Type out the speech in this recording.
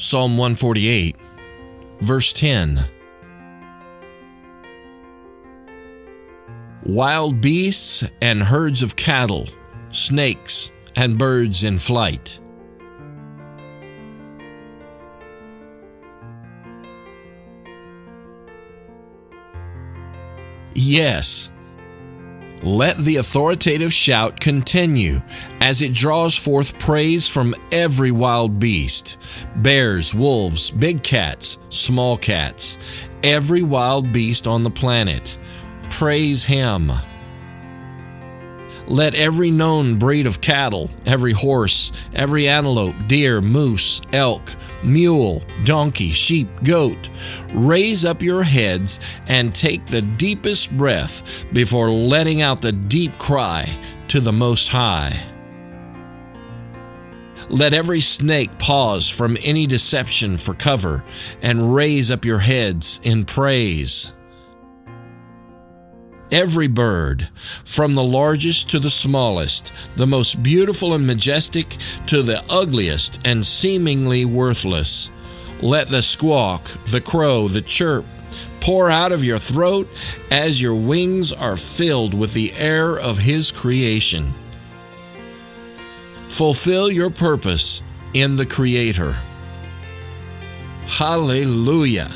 Psalm 148, verse 10. Wild beasts and herds of cattle, snakes and birds in flight. Yes, let the authoritative shout continue as it draws forth praise from every wild beast, bears, wolves, big cats, small cats, every wild beast on the planet. Praise Him. Let every known breed of cattle, every horse, every antelope, deer, moose, elk, mule, donkey, sheep, goat, raise up your heads and take the deepest breath before letting out the deep cry to the Most High. Let every snake pause from any deception for cover and raise up your heads in praise. Every bird, from the largest to the smallest, the most beautiful and majestic to the ugliest and seemingly worthless, let the squawk, the crow, the chirp pour out of your throat as your wings are filled with the air of His creation. Fulfill your purpose in the Creator. Hallelujah!